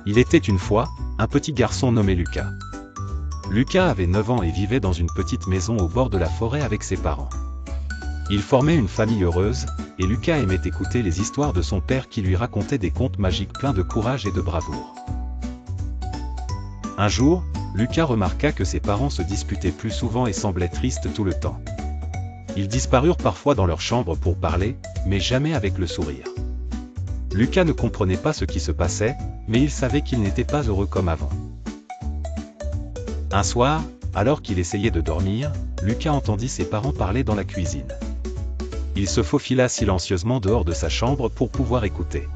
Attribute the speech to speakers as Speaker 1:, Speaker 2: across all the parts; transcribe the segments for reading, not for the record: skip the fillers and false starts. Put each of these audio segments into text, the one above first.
Speaker 1: Il était une fois, un petit garçon nommé Lucas. Lucas avait 9 ans et vivait dans une petite maison au bord de la forêt avec ses parents. Il formait une famille heureuse, et Lucas aimait écouter les histoires de son père qui lui racontait des contes magiques pleins de courage et de bravoure. Un jour, Lucas remarqua que ses parents se disputaient plus souvent et semblaient tristes tout le temps. Ils disparurent parfois dans leur chambre pour parler, mais jamais avec le sourire. Lucas ne comprenait pas ce qui se passait, mais il savait qu'ils n'étaient pas heureux comme avant. Un soir, alors qu'il essayait de dormir, Lucas entendit ses parents parler dans la cuisine. Il se faufila silencieusement dehors de sa chambre pour pouvoir écouter.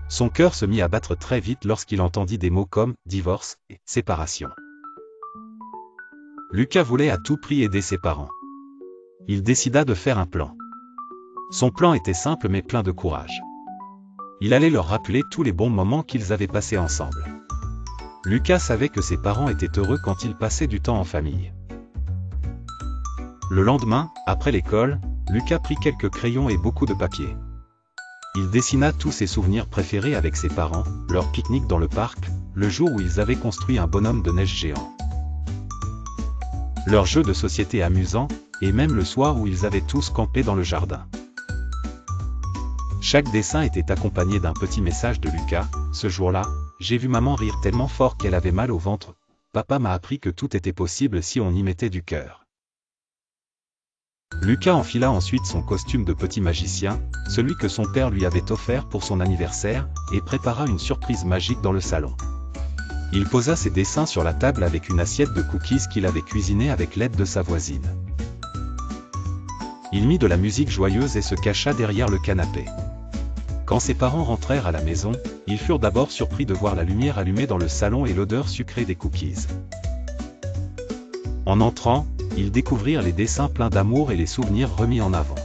Speaker 1: Son cœur se mit à battre très vite lorsqu'il entendit des mots comme « divorce » et « séparation ». Lucas voulait à tout prix aider ses parents. Il décida de faire un plan. Son plan était simple mais plein de courage. Il allait leur rappeler tous les bons moments qu'ils avaient passés ensemble. Lucas savait que ses parents étaient heureux quand ils passaient du temps en famille. Le lendemain, après l'école, Lucas prit quelques crayons et beaucoup de papier. Il dessina tous ses souvenirs préférés avec ses parents, leur pique-nique dans le parc, le jour où ils avaient construit un bonhomme de neige géant, leur jeu de société amusant, et même le soir où ils avaient tous campé dans le jardin. Chaque dessin était accompagné d'un petit message de Lucas. Ce jour-là, j'ai vu maman rire tellement fort qu'elle avait mal au ventre. Papa m'a appris que tout était possible si on y mettait du cœur. Lucas enfila ensuite son costume de petit magicien, celui que son père lui avait offert pour son anniversaire, et prépara une surprise magique dans le salon. Il posa ses dessins sur la table avec une assiette de cookies qu'il avait cuisinée avec l'aide de sa voisine. Il mit de la musique joyeuse et se cacha derrière le canapé. Quand ses parents rentrèrent à la maison, ils furent d'abord surpris de voir la lumière allumée dans le salon et l'odeur sucrée des cookies. En entrant, ils découvrirent les dessins pleins d'amour et les souvenirs remis en avant.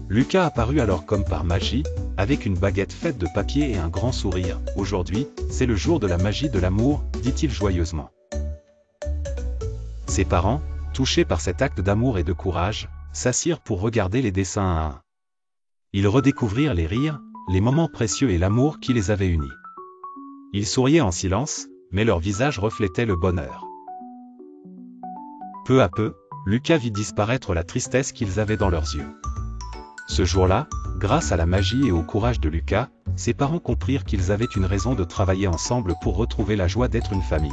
Speaker 1: Lucas apparut alors comme par magie, avec une baguette faite de papier et un grand sourire. « Aujourd'hui, c'est le jour de la magie de l'amour », dit-il joyeusement. Ses parents, touchés par cet acte d'amour et de courage, s'assirent pour regarder les dessins un à un. Ils redécouvrirent les rires, les moments précieux et l'amour qui les avait unis. Ils souriaient en silence, mais leurs visages reflétaient le bonheur. Peu à peu, Lucas vit disparaître la tristesse qu'ils avaient dans leurs yeux. Ce jour-là, grâce à la magie et au courage de Lucas, ses parents comprirent qu'ils avaient une raison de travailler ensemble pour retrouver la joie d'être une famille.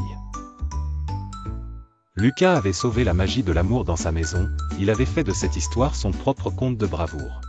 Speaker 1: Lucas avait sauvé la magie de l'amour dans sa maison, il avait fait de cette histoire son propre conte de bravoure.